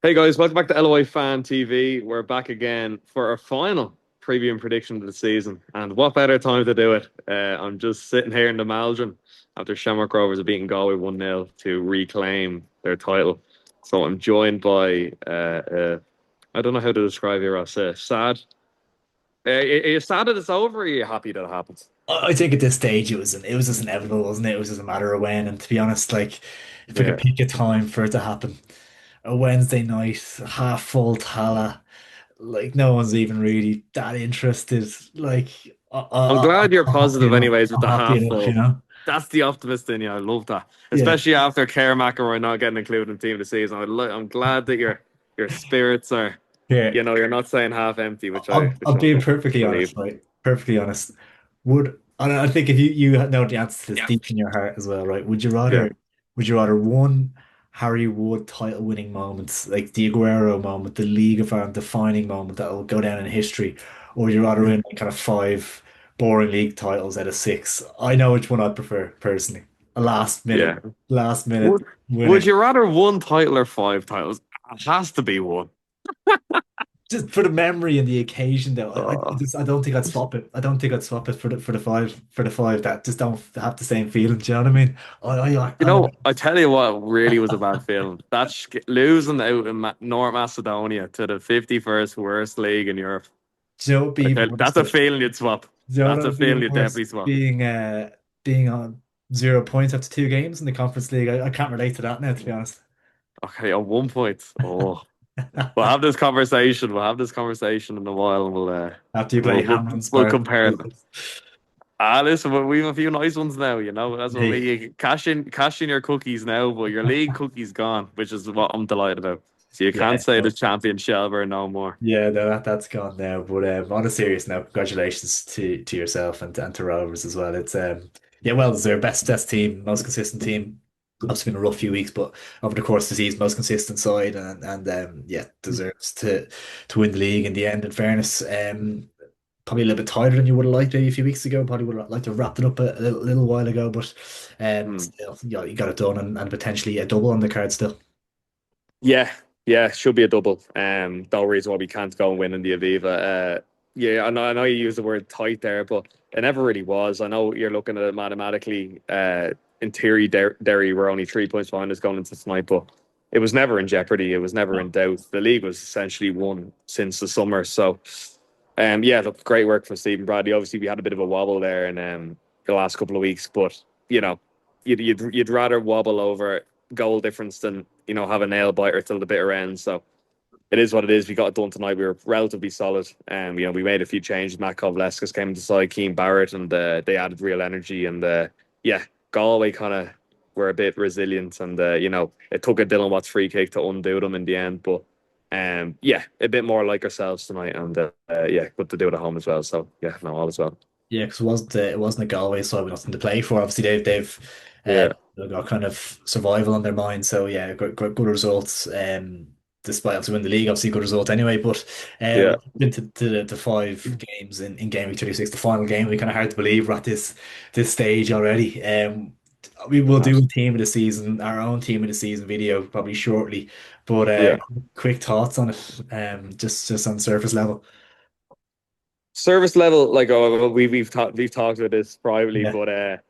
Hey guys, welcome back to LOI Fan TV. We're back again for our final preview and prediction of the season. And what better time to do it? I'm just sitting here in the Maldron after Shamrock Rovers have beaten Galway 1-0 to reclaim their title. So I'm joined by, I don't know how to describe here, Ross. Sad. Are you sad that it's over or are you happy that it happens? I think at this stage it was just inevitable, wasn't it? It was just a matter of when. And to be honest, like if I could Yeah. pick a time for it to happen, a Wednesday night, half full Tala, like no one's even really that interested. Like I'm glad you're I'm happy positive enough. anyways with I'm the happy half enough, full. That's the optimist in you. I love that. Yeah, Especially after Kerr McElroy not getting included in team of the season. I'm glad that your spirits are, yeah. you're not saying half empty, which I'll I'm be perfectly relieved. honest, right? Perfectly honest. And I think if you know the answer to this Yeah. deep in your heart as well, right? Yeah. Would you rather one Harry Wood title winning moments, like the Aguero moment, the League of Ireland defining moment that will go down in history, or would you rather win like kind of five boring league titles out of six? I know which one I'd prefer personally. A Yeah. last minute Would winner. would you rather one title or five titles? It has to be one. Just for the memory and the occasion, though, Oh. I don't think I'd swap it. I don't think I'd swap it for the five that just don't have the same feeling. Do you know what I mean? You I know, I tell you what really was a bad feeling. Losing out in North Macedonia to the 51st worst league in Europe. do you know what would be even worse That's a though? feeling you'd swap. Do you know That's what a would be feeling even you'd worse? definitely swap. Being on 0 points after two games in the Conference League. I can't relate to that now, to be honest. Okay, at 1 point. Oh, we'll have this conversation. We'll have this conversation in a while, and After you play we'll we'll, Hamlin we'll Spark. compare them. Listen, we have a few nice ones now. You know, that's what Hey, we cash in your cookies now, but your league cookies gone, which is what I'm delighted about. So you can't yeah, say the no, champion Shelbourne no more. yeah, no, that's gone now. But on a serious note, congratulations to yourself and to Rovers as well. It's yeah, well deserved. Best team, most consistent team. Obviously been a rough few weeks, but over the course of the season, most consistent side, and yeah, deserves to win the league in the end. In fairness, probably a little bit tighter than you would have liked maybe a few weeks ago. Probably would have liked to have wrapped it up a little while ago, but Hmm. still, you got it done and potentially a double on the card still. Yeah, yeah, should be a double. No reason why we can't go and win in the Aviva. Yeah, I know you use the word tight there, but it never really was. I know you're looking at it mathematically. In theory, Derry were only 3 points behind us going into tonight, but it was never in jeopardy. It was never in doubt. The league was essentially won since the summer. So, yeah, look, great work from Stephen Bradley. Obviously, we had a bit of a wobble there in the last couple of weeks, but you know, you'd rather wobble over goal difference than have a nail biter till the bitter end. So it is what it is. We got it done tonight. We were relatively solid, and we made a few changes. Matt Kovleskis came into the side, Keane Barrett, and they added real energy. And yeah, Galway kind of were a bit resilient, and it took a Dylan Watts free kick to undo them in the end. But yeah, a bit more like ourselves tonight, and yeah, good to do it at home as well. So yeah, no, all as well. Yeah, because it wasn't a Galway side with nothing to play for. Obviously, Yeah, they've got kind of survival on their mind. So yeah, good results. Despite obviously winning the league, obviously good result anyway. But yeah, been to the five games in game week 36, the final game. We kind of hard to believe we're at this stage already. We will do Matt. a team of the season, our own team of the season video probably shortly. But Yeah. quick thoughts on it, just on surface level. Service level, like we've talked about this privately, Yeah. but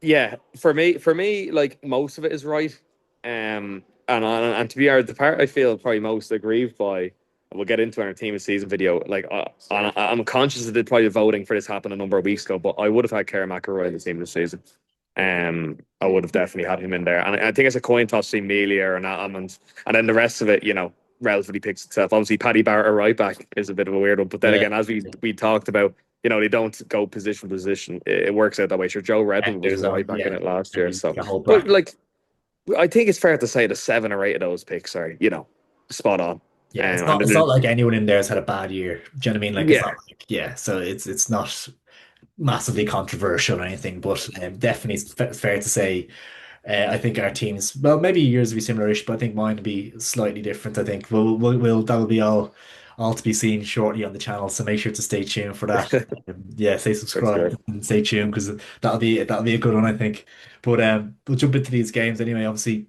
yeah, for me, like most of it is right. And to be honest, the part I feel probably most aggrieved by, and we'll get into in our team of season video. Like I'm conscious that probably voting for this happened a number of weeks ago, but I would have had Kerr McElroy in the team this season. I would have definitely had him in there, and I think it's a coin toss between Melia and Adam, and then the rest of it, relatively picks itself. Obviously, Paddy Barrett, a right back, is a bit of a weird one, but then Yeah. again, as we talked about. They don't go position for position. It works out that way. Sure, Joe Redmond was There's right back in yeah, it last year. maybe So, a whole but bracket. like, I think it's fair to say the 7 or 8 of those picks are, spot on. Yeah, And it's not like anyone in there has had a bad year. Do you know what I mean? Like it's yeah, not like yeah, so it's not massively controversial or anything, but definitely it's fair to say I think our teams, well, maybe yours will be similar-ish, but I think mine will be slightly different. I think that'll be all to be seen shortly on the channel. So make sure to stay tuned for that. Yeah, stay for sure. subscribed and stay tuned because that'll be a good one, I think. But we'll jump into these games anyway. Obviously,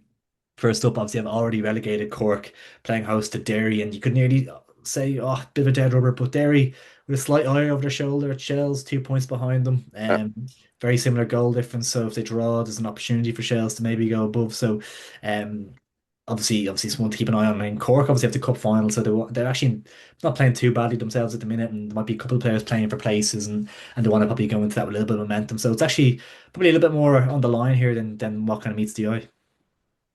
First up, obviously, I've already relegated Cork playing host to Derry, and you could nearly say, oh, bit of a dead rubber, but Derry with a slight eye over their shoulder at Shells, 2 points behind them. Very similar goal difference. So if they draw, there's an opportunity for Shells to maybe go above. So, um, obviously, it's one to keep an eye on. And Cork obviously have the cup final, so they're actually not playing too badly themselves at the minute, and there might be a couple of players playing for places, and they want to probably go into that with a little bit of momentum. So it's actually probably a little bit more on the line here than what kind of meets the eye.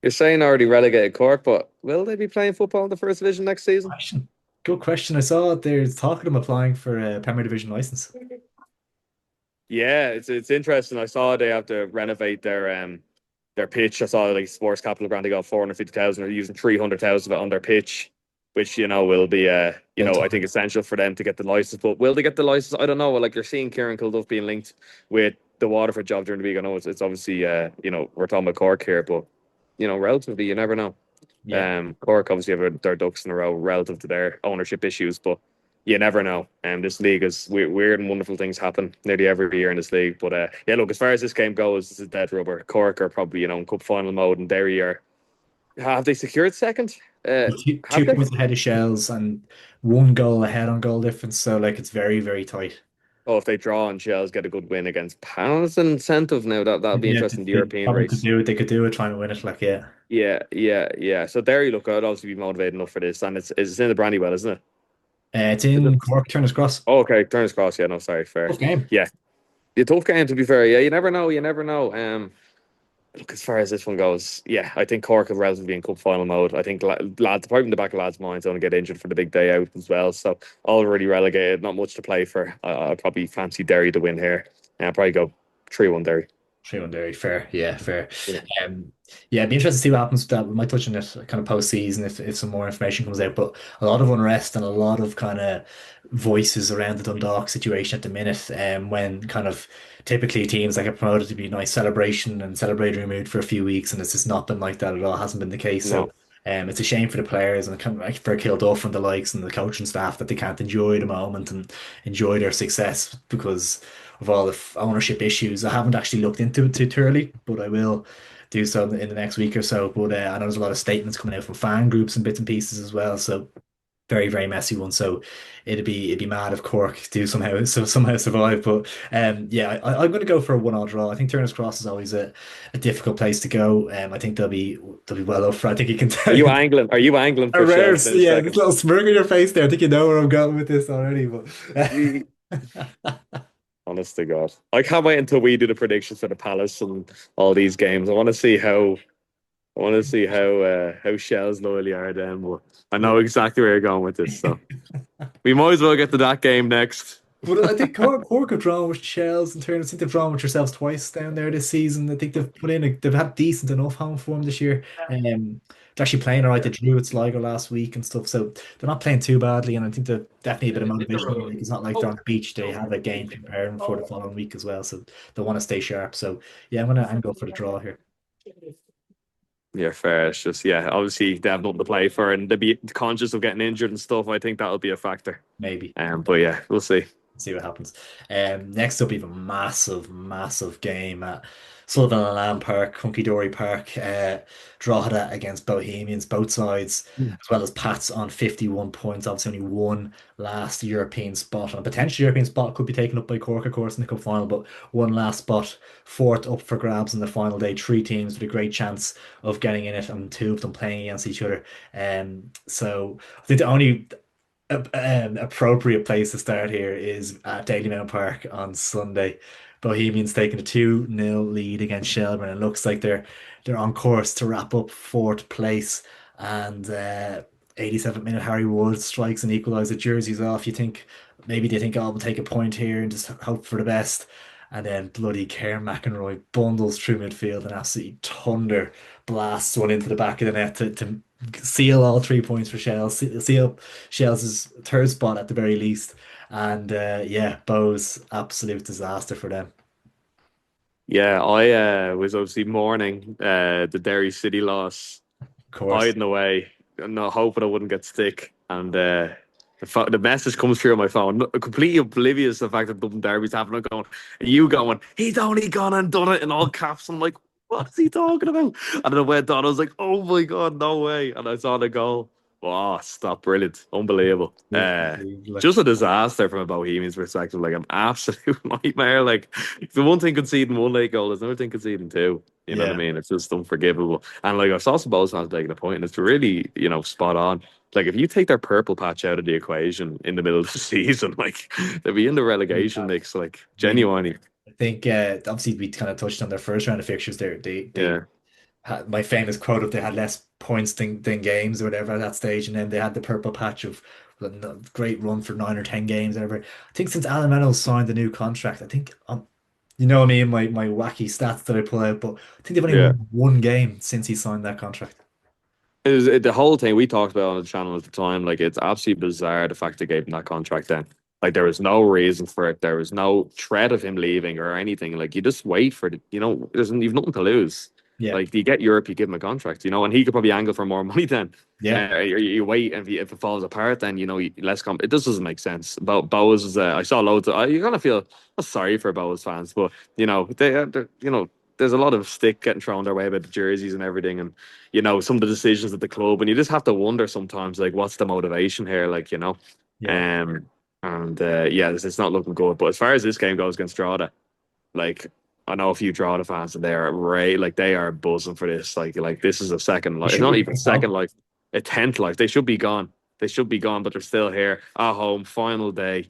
You're saying already relegated Cork, but will they be playing football in the first division next season? Question. Good question. I saw there's talk of them applying for a Premier Division license. Yeah, it's interesting. I saw they have to renovate their pitch. I saw like Sports Capital Grant they got 450,000. They're using 300,000 of it on their pitch, which will be Well I think timed. essential for them to get the license. But will they get the license? I don't know. Like you're seeing Kieran Kilduff being linked with the Waterford job during the week. I know it's obviously we're talking about Cork here, but relatively you never know. Yeah. Cork obviously have their ducks in a row relative to their ownership issues, but you never know. This league is weird and wonderful things happen nearly every year in this league. But yeah, look, as far as this game goes, this is dead rubber. Cork are probably in cup final mode, and Derry are have they secured second? Two Have they? points ahead of Shells and one goal ahead on goal difference. So like it's very, very tight. Oh, if they draw and Shells get a good win against Panel, it's an incentive now. That'll be Yeah, interesting. The they European probably could race. do it. They could do it trying to win it. Like, yeah. Yeah. So Derry, look, I'd obviously be motivated enough for this, and it's in the Brandywell, isn't it? It's Is it? in Cork, Turner's Cross. Oh, okay, turns cross. Yeah, no, sorry, Tough fair. game. Yeah, a tough game to be fair. Yeah, you never know. You never know. Look, as far as this one goes, yeah, I think Cork have relatively be in cup final mode. I think lads, probably in the back of lads' minds, don't get injured for the big day out as well. So already relegated, not much to play for. I'd probably fancy Derry to win here, and I'll probably go 3-1 Derry. 3-1 Derry, fair. Yeah, fair. Yeah. Um, yeah, it'd be interesting to see what happens with that. We might touch on it kind of post-season if some more information comes out. But a lot of unrest and a lot of kind of voices around the Dundalk situation at the minute. When kind of typically teams like get promoted to be a nice celebration and celebratory mood for a few weeks, and it's just not been like that at all. Hasn't been the case. So No, it's a shame for the players and kind of like for Kilduff and the likes and the coaching staff that they can't enjoy the moment and enjoy their success because of all the ownership issues. I haven't actually looked into it too thoroughly, but I will do so in the next week or so. But I know there's a lot of statements coming out from fan groups and bits and pieces as well. So very, very messy one. So it'd be mad if Cork do somehow survive. But yeah, I'm going to go for a 1-1 draw. I think Turner's Cross is always a difficult place to go. I think they'll be well up for. I think you can are tell. you angling? Are you angling A for rare, Shells in a yeah, this second? little smirk on your face there. I think you know where I'm going with this already. But Honest to God, I can't wait until we do the predictions for the Palace and all these games. I want to see how Shells loyally are then. But I know exactly where you're going with this, so we might as well get to that game next. But I think Cork have drawn with Shells in terms. I think they've drawn with yourselves twice down there this season. I think they've had decent enough home form this year. They're actually playing all right. They drew with Sligo last week and stuff, so they're not playing too badly. And I think they're definitely a bit of motivation. Like, it's not like they're on the beach. They have a game to prepare them for the following week as well, so they want to stay sharp. So yeah, I'm going for the draw here. Yeah, fair. It's just obviously they have nothing to play for, and they be conscious of getting injured and stuff. I think that'll be a factor. Maybe. But yeah, we'll see. See what happens. Next up, we have a massive, massive game at Sullivan and Lamb Park, Hunky Dory Park, Drogheda against Bohemians, both sides, as well as Pats on 51 points. Obviously, only one last European spot, and a potential European spot could be taken up by Cork, of course, in the cup final, but one last spot, fourth up for grabs on the final day. Three teams with a great chance of getting in it, and two of them playing against each other. So I think the only appropriate place to start here is at Dalymount Park on Sunday. Bohemians taking a 2-0 lead against Shelbourne. It looks like they're on course to wrap up fourth place. And 87th minute, Harry Wood strikes an equaliser. Jersey's off. You think maybe they think, oh, we'll take a point here and just hope for the best. And then bloody Kieran McEnroy bundles through midfield and absolutely thunder blasts one into the back of the net to seal all 3 points for Shells, seal Shells' third spot at the very least. And yeah, Bows, absolute disaster for them. Yeah, I was obviously mourning the Derry City loss, Of course. hiding away, not hoping I wouldn't get sick, and the message comes through on my phone, completely oblivious to the fact that Dublin Derby's happening. I'm going, you going, he's only gone and done it in all caps. I'm like, what is he talking about? And then I went on, I was like, oh my God, no way. And I saw the goal. Wow, stop, brilliant. Unbelievable. Yeah, unbelievable. Just a disaster from a Bohemians perspective. Like, an absolute nightmare. Like, the one thing conceding one late goal, there's another thing conceding two. You know what I Yeah, mean? It's just unforgivable. And like, I saw some Bows fans making a point, and it's really, spot on. Like, if you take their purple patch out of the equation in the middle of the season, like, they'll be in the relegation mix, like, really. genuinely. I think obviously we kind of touched on their first round of fixtures there. They Yeah. had my famous quote of they had less points than games or whatever at that stage, and then they had the purple patch of a great run for 9 or 10 games, whatever. I think since Alan Reynolds signed the new contract, I think you know me and my wacky stats that I pull out, but I think they've only Yeah. won one game since he signed that contract. The whole thing we talked about on the channel at the time, like it's absolutely bizarre the fact they gave him that contract then. Like there was no reason for it. There was no threat of him leaving or anything. Like you just wait for you've nothing to lose. Yeah, Like you get Europe, you give him a contract, and he could probably angle for more money then. yeah. You wait, and if it falls apart, then less comp. It just doesn't make sense. About Bowes is, I saw loads of. You kind of feel sorry for Bowes fans, but there's a lot of stick getting thrown their way about the jerseys and everything, and some of the decisions at the club, and you just have to wonder sometimes, like, what's the motivation here, Yeah. um, and yeah, it's not looking good. But as far as this game goes against Drogheda, like, I know a few Drogheda fans, and they are like they are buzzing for this. Like this is a second It life. It's should not be even as well. second life, a tenth life. They should be gone. They should be gone, but they're still here at home. Final day.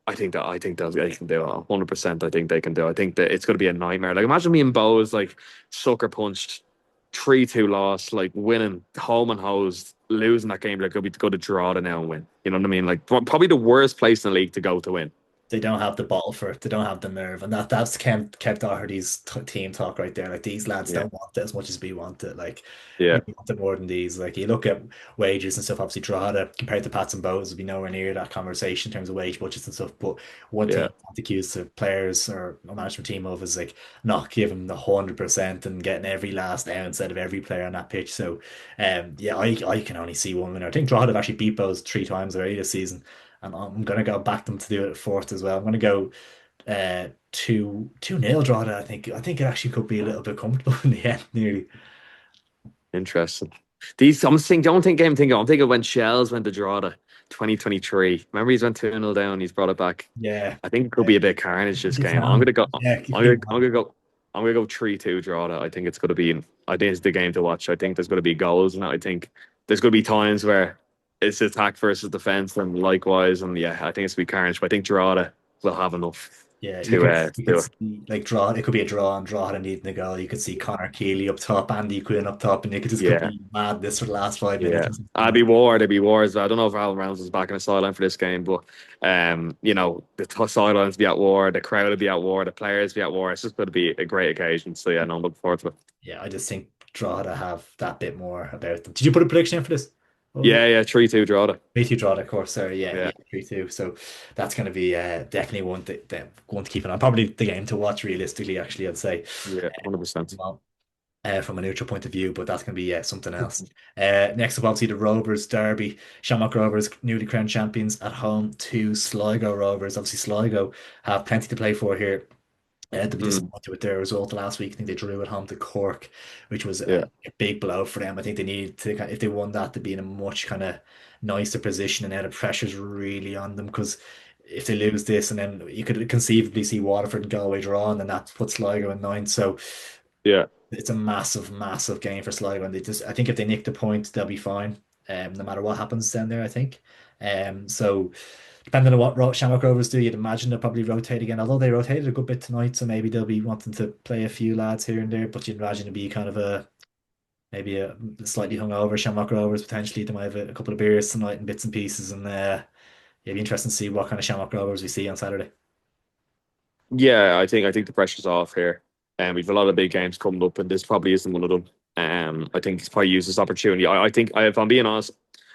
I think they can do it. 100%. I think they can do it. I think that it's going to be a nightmare. Like imagine me and Bowes like sucker punched 3-2 loss, like winning home and hosed, losing that game. Like go to Drogheda now and win. You know what I mean? Like probably the worst place in the league to go to win. They don't have the bottle for it. They don't have the nerve, and that's kept Doherty's team talk right there. Like these lads Yeah, don't want it as much as we want it. Like we yeah, want it more than these. Like you look at wages and stuff. Obviously, Drogheda compared to Pats and Bows would be nowhere near that conversation in terms of wage budgets and stuff. But one thing yeah, I can't accuse the players or a management team of is like not giving the 100% and getting every last ounce out of every player on that pitch. So, yeah, I can only see one winner. I think Drogheda have actually beat Bows 3 times already this season. And I'm gonna go back them to do it fourth as well. I'm gonna go 2-0 draw that. I think it actually could be a little bit comfortable in the end, nearly. interesting. These I'm thinking. Don't think game thinking. I'm thinking when Shells went to Drogheda, 2023. Remember he's went 2-0 down. He's brought it back. Yeah, I think it could yeah. be a bit carnage this You game. I'm can. gonna go. Yeah, you I'm could gonna. be I'm gonna go. I'm gonna go 3-2 Drogheda. I think it's gonna be. I think it's the game to watch. I think there's gonna be goals, and I think there's gonna be times where it's attack versus defense, and likewise. And yeah, I think it's gonna be carnage. But I think Drogheda will have enough yeah, to you could do it. see like draw. It could be a draw and draw and needing the goal. You could see Connor Keeley up top, Andy Quinn up top, and it could Yeah. be madness for the last 5 minutes Yeah, or something. I'd be war. There'd be wars. I don't know if Alan Rounds is back in the sideline for this game, but the sidelines be at war, the crowd will be at war, the players be at war. It's just going to be a great occasion. So yeah, no, I'm looking forward to it. Yeah, I just think draw to have that bit more about them. Did you put a prediction in for this? What was it? Yeah, yeah, 3-2 draw. 3-2 draw, of course. Sorry, yeah, Yeah, yeah, 3-2. So that's going to be definitely one to keep an eye on. Probably the game to watch realistically, actually, I'd say. yeah, 100%. Well, from a neutral point of view, but that's going to be something else. Next up, obviously, the Rovers Derby. Shamrock Rovers, newly crowned champions at home to Sligo Rovers. Obviously, Sligo have plenty to play for here. They'll be Mm, disappointed with their result last week. I think they drew at home to Cork, which was yeah, a big blow for them. I think they needed to, if they won that, to be in a much kind of nicer position. And now the pressure's really on them because if they lose this, and then you could conceivably see Waterford and Galway draw, and then that puts Sligo in ninth. So yeah, it's a massive, massive game for Sligo. And I think if they nick the point, they'll be fine. No matter what happens down there, I think. So depending on what Shamrock Rovers do, you'd imagine they'll probably rotate again. Although they rotated a good bit tonight, so maybe they'll be wanting to play a few lads here and there. But you'd imagine it'd be kind of maybe a slightly hungover Shamrock Rovers potentially. They might have a couple of beers tonight and bits and pieces, and it'd be interesting to see what kind of Shamrock Rovers we see on Saturday. yeah. I think the pressure's off here, and we've a lot of big games coming up, and this probably isn't one of them. I think he's probably used this opportunity. I think, if I'm being honest,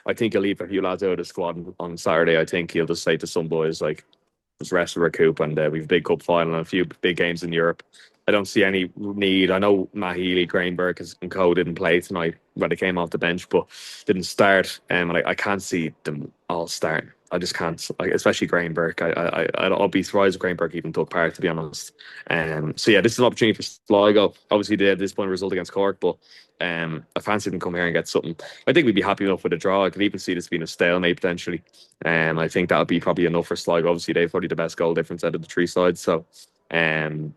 I think he'll leave a few lads out of the squad on Saturday. I think he'll just say to some boys like, just rest and recoup, and we've a big cup final and a few big games in Europe. I don't see any need. I know Matt Healy, Graham Burke, and Co didn't play tonight when they came off the bench, but didn't start. And I can't see them all starting. I just can't, like, especially Graham Burke. I'll be surprised if Graham Burke even took part, to be honest. So yeah, this is an opportunity for Sligo. Obviously, they had this point result against Cork, but I fancy them come here and get something. I think we'd be happy enough with a draw. I could even see this being a stalemate potentially. I think that would be probably enough for Sligo. Obviously, they've probably the best goal difference out of the three sides. So, um,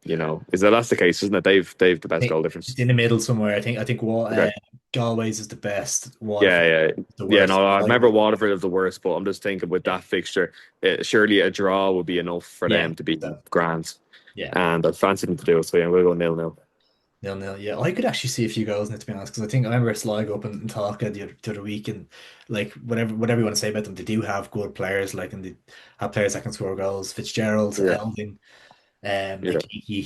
that's the case, isn't it? They've the best think goal it's difference. in the middle somewhere. I think what Okay. Galway's is the best, Yeah, Waterford yeah, is the yeah. worst. No, I Like, remember Waterford as the worst, but I'm just thinking with yeah, that fixture, surely a draw would be enough for yeah. them to be So grand. yeah, And I fancy them to do it. So yeah, we'll go 0-0. 0-0. Yeah, I could actually see a few goals in it, to be honest, because I think I remember Sligo up in Talca the other week, and like whatever you want to say about them, they do have good players, like, and they have players that can score goals. Fitzgerald, Yeah, Elding. yeah.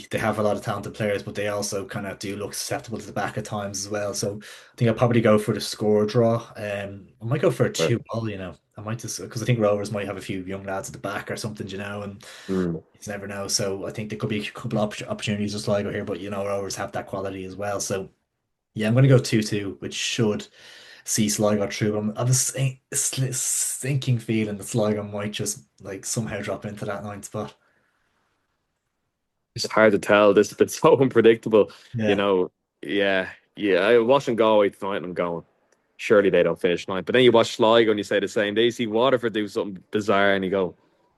They have a lot of talented players, but they also kind of do look susceptible to the back at times as well. So I think I'll probably go for the score draw. I might go for a Right. 2-all, I might just because I think Rovers might have a few young lads at the back or something, and Mm. you never know. So I think there could be a couple of opportunities just Sligo here, but Rovers have that quality as well. So yeah, I'm going to go 2-2, which should see Sligo through. I'm just sinking feeling that Sligo might just like somehow drop into that ninth spot. It's hard to tell. This has been so unpredictable. You Yeah. know, yeah, yeah. I watching Galway tonight, and I'm going. Surely they don't finish ninth. But then you watch Sligo and you say the same. They see Waterford do something bizarre, and you go.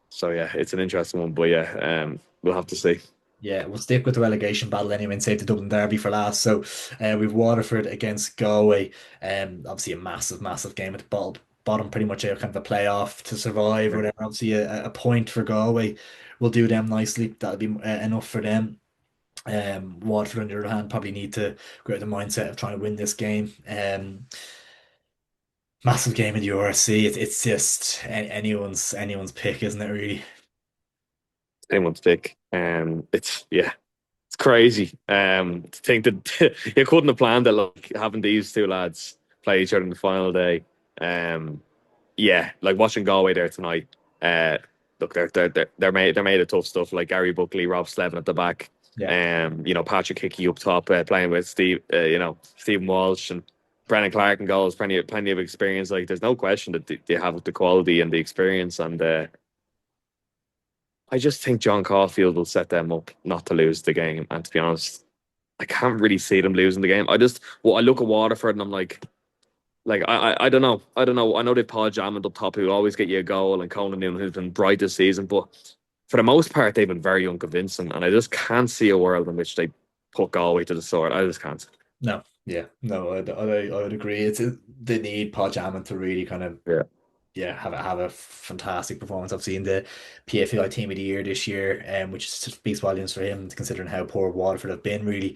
So yeah, it's an interesting one. But yeah, we'll have to see. Yeah, we'll stick with the relegation battle anyway and save the Dublin Derby for last. So we've Waterford against Galway. Obviously a massive, massive game at the bottom, pretty much a kind of a playoff to survive or Yeah. whatever. Obviously a point for Galway will do them nicely. That'll be enough for them. Waterford, on the other hand, probably need to go out the mindset of trying to win this game. Massive game in the URC. It's just anyone's pick, isn't it? Really? Anyone's pick. It's yeah. It's crazy. To think that you couldn't have planned it, like having these two lads play each other in the final day. Um, yeah, like watching Galway there tonight. Uh, look, they're made of tough stuff. Like Gary Buckley, Rob Slevin at the back. Yeah. Patrick Hickey up top, playing with Stephen Walsh and Brennan Clark and goals. Plenty of experience. Like there's no question that they have the quality and the experience. And I just think John Caulfield will set them up not to lose the game. And to be honest, I can't really see them losing the game. I look at Waterford and I'm like I don't know. I don't know. I know they've Paul Hammond up top who always get you a goal and Conan Newman who's been bright this season, but for the most part they've been very unconvincing and I just can't see a world in which they put Galway to the sword. I just can't. No. Yeah. No, I would agree. They need Paul Hammond to really kind of Yeah. yeah, have a fantastic performance. Obviously in the PFAI Team of the Year this year, which speaks volumes for him, considering how poor Waterford have been, really.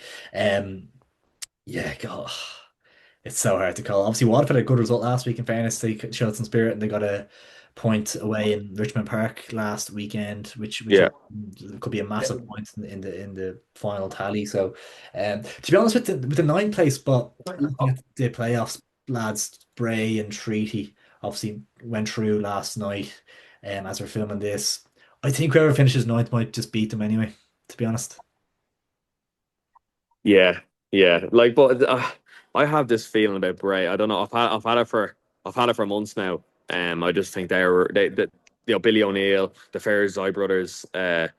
Yeah, God, it's so hard to call. Obviously, Waterford had a good result last week. In fairness, they showed some spirit and they got a point away in Richmond Park last weekend, which Yeah. could be a massive point in the final tally. So, to be honest, with the ninth place spot, looking at the playoffs, lads, Bray and Treaty obviously went through last night. As we're filming this, I think whoever finishes ninth might just beat them anyway. To be honest, Yeah. Yeah. Like but I have this feeling about Bray. I don't know. I've had it for months now. I just think Billy O'Neill, the Fair's brothers, and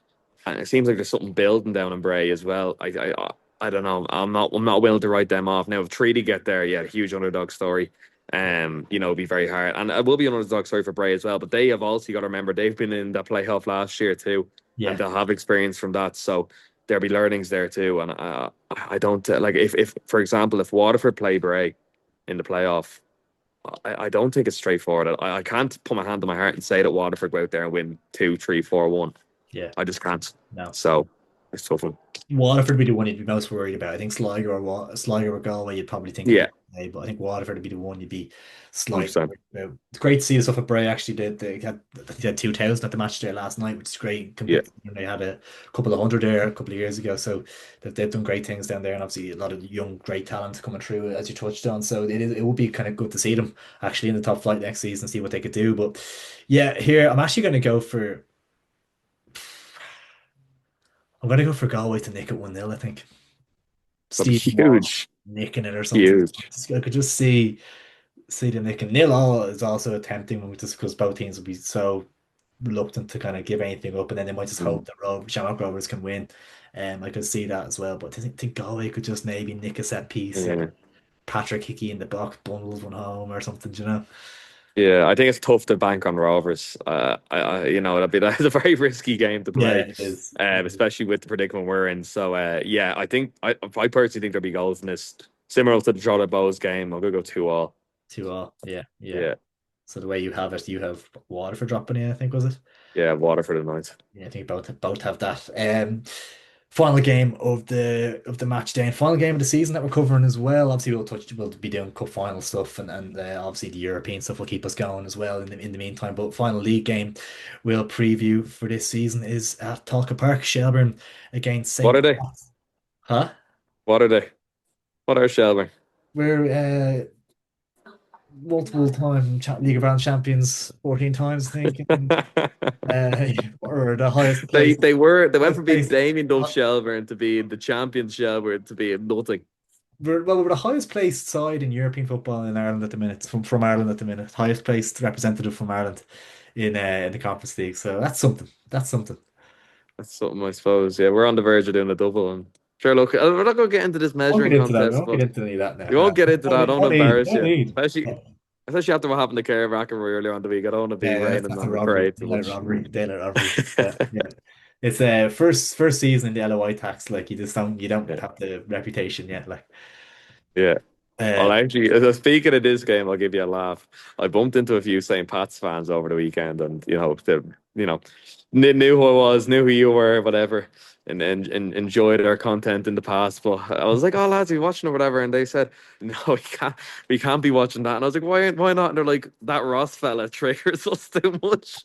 it seems like there's something building down in Bray as well. I don't know. I'm not willing to write them off. Now if Treaty get there, yeah, huge underdog story. It'd be very hard. And it will be an underdog story for Bray as well. But they have also got to remember they've been in that playoff last year too. And yeah, they'll have experience from that. So there'll be learnings there too. And I don't like if for example if Waterford play Bray in the playoff, I don't think it's straightforward. I can't put my hand on my heart and say that Waterford go out there and win 2, 3, 4, 1. yeah, I just can't. no. So it's tough one. Waterford would be the one you'd be most worried about. I think Sligo or Galway, you'd probably think about Yeah, today, but I think Waterford would be the one you'd be slightly 100%. worried about. It's great to see the stuff at Bray. Actually, they had 2,000 at the match there last night, which is great. Yeah, They had a couple of hundred there a couple of years ago, so they've done great things down there, and obviously a lot of young, great talent coming through as you touched on. So it would be kind of good to see them actually in the top flight next season, see what they could do. But yeah, here I'm actually going to go for. I'm going to go for Galway to nick it 1-0, I think. that'd be Steve Walsh huge, nicking it or something. huge. I could just see. see them nicking. Nil all is also a tempting one just because both teams will be so reluctant to kind of give anything up, and then they might just Mm. hope that Shamrock Rovers can win. I could see that as well, but think Galway could just maybe nick a set piece, like Yeah. Patrick Hickey in the box bundles one home or something, you know? Yeah, I think it's tough to bank on Rovers. That's a very risky game to Yeah, play, it is. especially with the predicament we're in. So, yeah, I personally think there'll be goals in this, similar to the Drogheda Bows game. I'm gonna go 2-2. 2-2. Yeah, yeah. Yeah, So the way you have it, you have Waterford dropping in, I think, was it? yeah, Waterford tonight. Yeah, I think both have that. Final game of the match day and final game of the season that we're covering as well. Obviously, we'll be doing cup final stuff and obviously the European stuff will keep us going as well in the meantime. But final league game we'll preview for this season is at Talca Park, Shelbourne against What St. are they? Pat's. Huh? What are they? What are Shelbourne? We're multiple time League of Ireland champions 14 times, I think. And, or the highest place. They went Highest from being place. Damien Dove Shelbourne to being the champion Shelbourne to being nothing. We're the highest placed side in European football in Ireland at the minute, from Ireland at the minute. Highest placed representative from Ireland in the Conference League. So that's something. That's something. That's something I suppose. Yeah, we're on the verge of doing a double. And sure, look, we're not going to get into this I won't get measuring into that. We contest, won't get but into any of that we now. won't get into that. I don't No want to need. embarrass No you, need. especially after what happened to Kerr McEnroe earlier on the week. I don't want to be Yeah, yeah, raining that's a on the robbery. parade too Daylight much. robbery. Daylight robbery. Yeah, yeah. It's first season in the LOI tax. Like you don't Yeah, have the reputation yet. Like yeah. uh, Well, actually, speaking of this game, I'll give you a laugh. I bumped into a few St. Pat's fans over the weekend, and you know, knew who I was, knew who you were, whatever, and enjoyed our content in the past. But I was like, "Oh, lads, are you watching or whatever?" And they said, "No, we can't be watching that." And I was like, "Why not?" And they're like, "That Ross fella triggers us too much."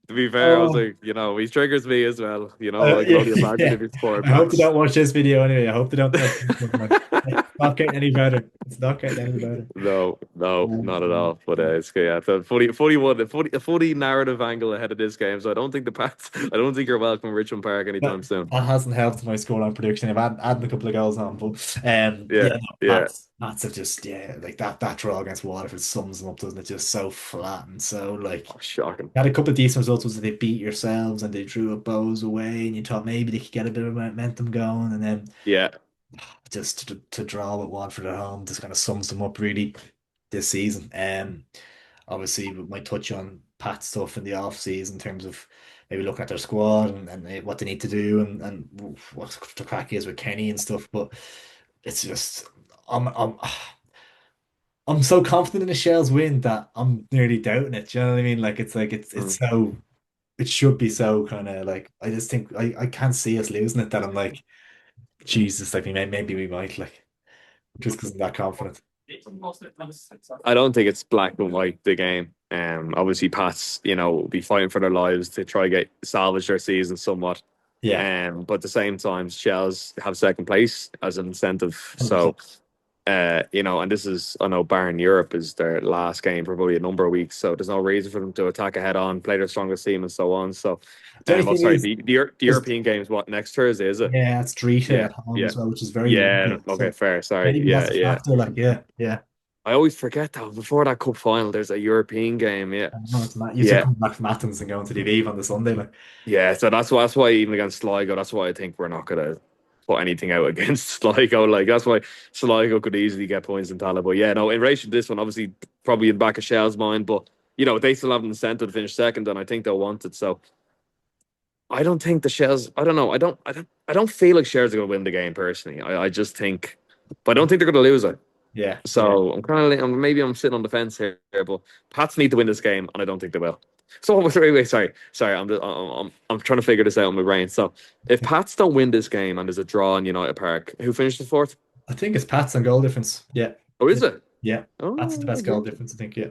To be fair, I was oh, like, he triggers me as well. I can yeah, only imagine yeah. if it's for I hope they Pats. don't watch this video anyway. I hope they don't watch this one. Like, it's not getting any better. It's not getting any better. No, no, not at Yeah, all. But yeah. it's yeah, it's a funny narrative angle ahead of this game. So I don't think the Pats. I don't think you're welcome in Richmond Park That, anytime soon. that hasn't helped my scoreline prediction. I've added a couple of goals on, but Yeah, yeah, no, yeah. Pats have just like that draw against Waterford sums them up, doesn't it? Just so flat and so like Oh, shocking. had a couple of decent results was that they beat yourselves and they drew a Bows away and you thought maybe they could get a bit of momentum going and then Yeah. just to draw with Watford at home just kind of sums them up really this season. Obviously we might touch on Pat stuff in the off season in terms of maybe looking at their squad and what they need to do and what the crack is with Kenny and stuff, but it's just I'm so confident in the Shells win that I'm nearly doubting it. Do you know what I mean? Like it's Mm. so it should be so kind of like I just think I can't see us losing it that I'm like Jesus, like maybe we might like just because I'm that confident. I don't think it's black and white the game. Obviously Pats, will be fighting for their lives to try get salvage their season somewhat. Yeah, But at the same time, Shells have second place as an incentive. So 100%. and this is, I know Bayern Europe is their last game for probably a number of weeks, so there's no reason for them to attack ahead on, play their strongest team, and so on. So, The only thing sorry, is, the is European games what next Thursday is it? yeah, it's Drogheda Yeah, at home yeah, as well, which is very yeah. limited. Okay, So fair. Sorry. maybe that's Yeah, a yeah. factor. Like, yeah, yeah. I always forget that before that cup final, there's a European game. Yeah, I know it's mad. You should yeah, come back from Athens and go into the Aviv on the Sunday. Like, yeah. So that's why even against Sligo, that's why I think we're not gonna put anything out against Sligo. Like that's why Sligo could easily get points in Tala. But yeah, no, in relation to this one, obviously probably in the back of Shell's mind, but they still have an incentive to finish second, and I think they'll want it. So I don't think the Shells. I don't know. I don't feel like Shells are going to win the game personally. I just think, but I don't think they're going to lose it. yeah, yeah. So I'm kind of maybe I'm sitting on the fence here, but Pats need to win this game, and I don't think they will. So wait, sorry. I'm trying to figure this out in my brain. So if Pats don't win this game and there's a draw in United Park, who finishes fourth? I think it's Pats on goal difference. Yeah, Oh, yeah, is it? yeah. Pats is the Oh, best goal okay. difference. I think. Yeah,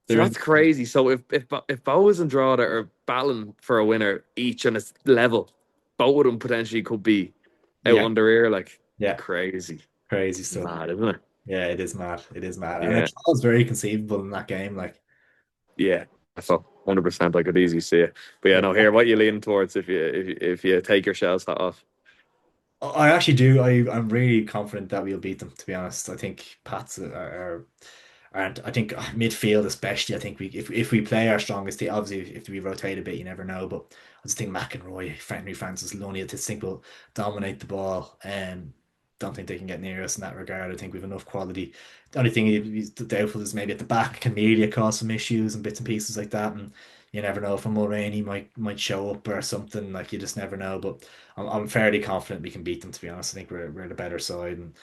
So they're in. that's crazy. So if Bows and Drogheda are battling for a winner each and it's level, both of them potentially could be out Yeah, on their ear. Like yeah. crazy, Crazy stuff. mad, isn't it? Yeah, it is mad. It is mad, and Yeah, it was very conceivable in that game. Like, yeah. So 100%, I could easily see it. But yeah, yeah. no. Here, what you leaning towards if you take your shells hat off? I actually do. I'm really confident that we'll beat them, to be honest. I think Pats aren't. I think midfield, especially. I think if we play our strongest team, obviously if we rotate a bit, you never know. But I just think McEnroy, Henry Francis, Lunny, I just think will dominate the ball. And don't think they can get near us in that regard. I think we've enough quality. The only thing he's doubtful is maybe at the back can Melia cause some issues and bits and pieces like that. And you never know if a Mulroney might show up or something. Like you just never know. But I'm fairly confident we can beat them. To be honest, I think we're the better side and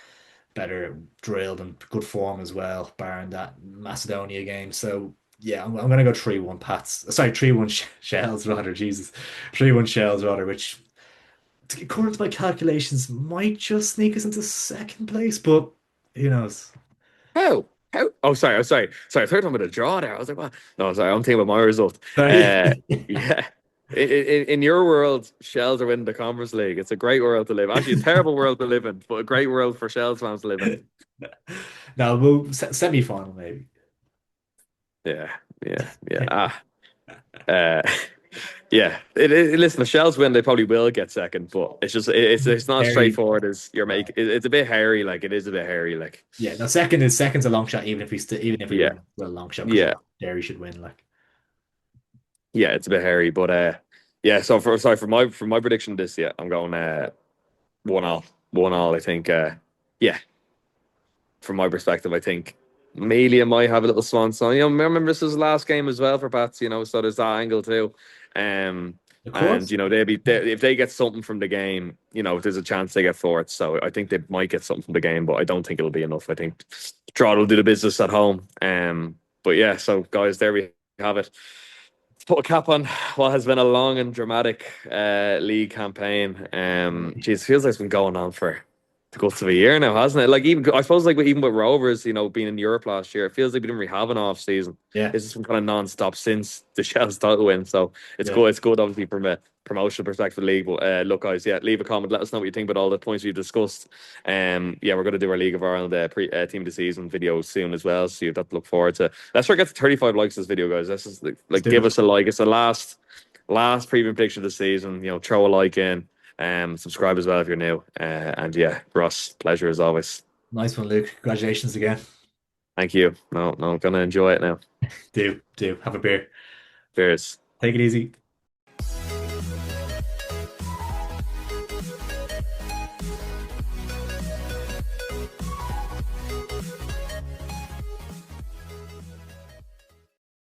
better drilled and good form as well, barring that Macedonia game. So yeah, I'm gonna go 3-1 Pats. Sorry, 3-1 Shells rather. Jesus, 3-1 Shells rather. Which, according to my calculations, might just sneak us into second place. But who knows? How? How? Oh, sorry. Oh, sorry. Sorry. I thought I'm going to draw there. I was like, what? No, sorry. I'm thinking about my result. Sorry. Uh, yeah. In your world, Shells are winning the Conference League. It's a great world to live. Actually, a terrible world to live in, but a great world for Shells fans to live in. No, we'll semi-final maybe. Yeah. Yeah. Yeah. Uh, yeah. Listen, if Shells win, they probably will get second, but it's not as Very. straightforward as you're making. It's a bit hairy. Like it is a bit hairy. Like Yeah, no, second's a long shot, even if we yeah. win, it's still a long shot because Yeah. Derry should win. Like, Yeah, it's a bit hairy, but yeah. So for my prediction this, yeah, I'm going 1-1, 1-1. I think yeah. From my perspective, I think Melia might have a little swan song. Remember this was the last game as well for Pats. So there's that angle too. Um, of and course, if they get something from the game, there's a chance they get fourth. So I think they might get something from the game, but I don't think it'll be enough. I think Drogheda will do the business at home. But yeah, so guys, there we have it. Put a cap on what has been a long and dramatic league campaign. Geez, feels like it's been going on for the guts of a year now, hasn't it? Like even I suppose like even with Rovers, being in Europe last year, it feels like we didn't really have an off season. yeah, It's just been kind of non-stop since the Shells title win. So it's yeah. good. It's good, obviously, from a promotional perspective of the league. But look, guys, yeah, leave a comment. Let us know what you think about all the points we've discussed. Yeah, we're going to do our League of Ireland team of the season video soon as well. So you have to look forward to. Let's try to get to 35 likes this video, guys. Let's just Let's like do give it. us a like. It's the last preview prediction of the season. Throw a like in. Subscribe as well if you're new. And yeah, Ross, pleasure as always. Nice one, Luke. Congratulations again. Thank you. No, I'm gonna enjoy it now. Do have a beer. Cheers. Take it easy.